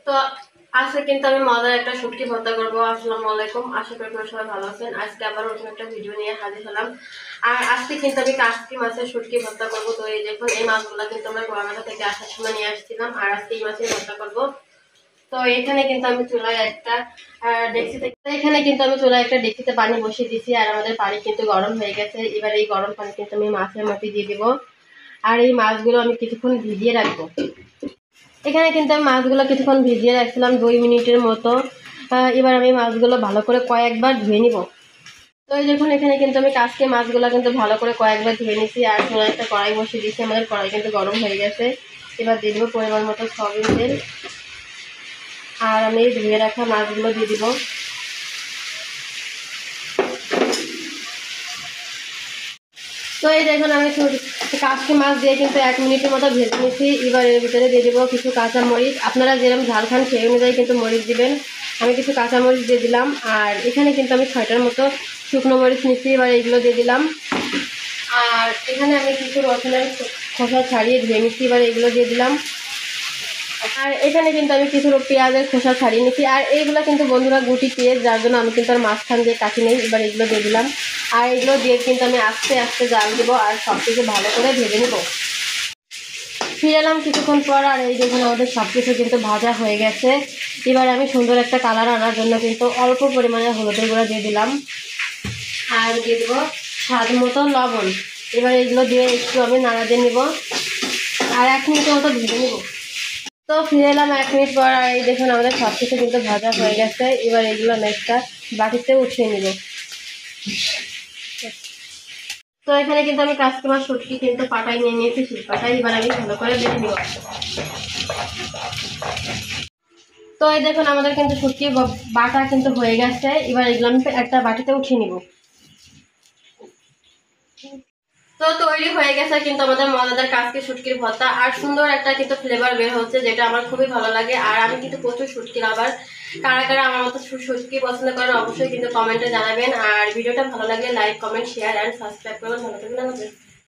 তো আজকে কিন্তু আমি মজার একটা শুটকি ভর্তা করবো। আসসালামু আলাইকুম, আশা করি আপনারা সবাই ভালো আছেন। আজকে আবার নতুন একটা ভিডিও নিয়ে হাজির হলাম। আর আজকে কিন্তু আমি কাশকি মাছের শুটকি ভর্তা করবো। তো এই দেখুন, এই মাছগুলো কিন্তু আমরা কুয়াকাটা থেকে আসার সময় নিয়ে আসছিলাম, আর আজকে এই মাছের ভর্তা করবো। তো এখানে কিন্তু আমি চুলায় একটা ডেকচিতে পানি বসিয়ে দিচ্ছি, আর আমাদের পানি কিন্তু গরম হয়ে গেছে। এবার এই গরম পানি কিন্তু আমি মাছের মধ্যে দিয়ে দিব, আর এই মাছগুলো আমি কিছুক্ষণ ভিজিয়ে রাখবো। এখানে কিন্তু আমি মাছগুলো কিছুক্ষণ ভিজিয়ে রাখছিলাম 2 মিনিটের মতো। এবার আমি মাছগুলো ভালো করে কয়েকবার ধুয়ে নিব। তো এই দেখুন, এখানে কিন্তু আমি কাজকে মাছগুলো কিন্তু ভালো করে কয়েকবার ধুয়ে নিচ্ছি, আর চুলায় একটা কড়াই বসিয়ে দিচ্ছি। আমাদের কড়াই কিন্তু গরম হয়ে গেছে। এবার দিয়ে দেবো পরিমাণ মতো সয়াবিন তেল, আর আমি ধুয়ে রাখা মাছগুলো দিয়ে দিব। তো এই দেখুন, আমি কাশকি মাছ দিয়ে কিন্তু 1 মিনিটের মতো ভেজে নিচ্ছি। এবার এর ভিতরে দিয়ে দেবো কিছু কাঁচামরিচ। আপনারা যেরকম ঝাল খান সেই অনুযায়ী কিন্তু মরিচ দিবেন। আমি কিছু কাঁচামরিচ দিয়ে দিলাম, আর এখানে কিন্তু আমি 6টার মতো শুকনো মরিচ নিচ্ছি। এবার এইগুলো দিয়ে দিলাম, আর এখানে আমি কিছু রসুনের খোসা ছাড়িয়ে ধুয়ে নিচ্ছি। এবার এইগুলো দিয়ে দিলাম, আর এখানে কিন্তু আমি কিছু পেঁয়াজের খোসা ছাড়িয়ে নিচ্ছি। আর এইগুলো কিন্তু বন্ধুরা গুটি পেঁয়াজ, যার জন্য আমি কিন্তু আর মাঝখান দিয়ে কাটি নেই। এবার এগুলো দিয়ে দিলাম, আর এগুলো দিয়ে কিন্তু আমি আস্তে আস্তে জাল দেবো, আর সব কিছু ভালো করে ভেজে নেব। ফিরে এলাম কিছুক্ষণ পর, আর এই দেখুন আমাদের সব কিছু কিন্তু ভাজা হয়ে গেছে। এবার আমি সুন্দর একটা কালার আনার জন্য কিন্তু অল্প পরিমাণে হলুদের গুঁড়া দিয়ে দিলাম, আর দিয়ে দেবো স্বাদ মতো লবণ। এবার এগুলো দিয়ে একটু আমি নাড়া দিয়ে নিব, আর 1 মিনিটের মতো ভেজে নেব। তো ফিরে এলাম 1 মিনিট পর, আর এই দেখুন আমাদের সব কিছু কিন্তু ভাজা হয়ে গেছে। এবার এগুলো আমি একটা বাটিতে উঠিয়ে নিব। তো এখানে কিন্তু আমি কাশকি মাছ শুটকি কিন্তু পাটায় নিয়ে নিয়েছি, শিলপাটায়। এবার আমি ভালো করে বেটে নিব। তো এই দেখুন আমাদের কিন্তু শুটকি বাটা কিন্তু হয়ে গেছে। এবার এগুলো আমি একটা বাটিতে উঠিয়ে নিব। তো তৈরি হয়ে গেছে কিন্তু আমাদের মজাদার কাশকি শুটকির ভর্তা, আর সুন্দর একটা কিন্তু ফ্লেভার বের হচ্ছে, যেটা আমার খুবই ভালো লাগে। আর আমি কিন্তু প্রচুর শুটকির আবার কারা কারা আমার মতো শুটকি পছন্দ করেন অবশ্যই কিন্তু কমেন্টে জানাবেন। আর ভিডিওটা ভালো লাগলে like, comment, share and subscribe করবেন। ভালো থাকবেন।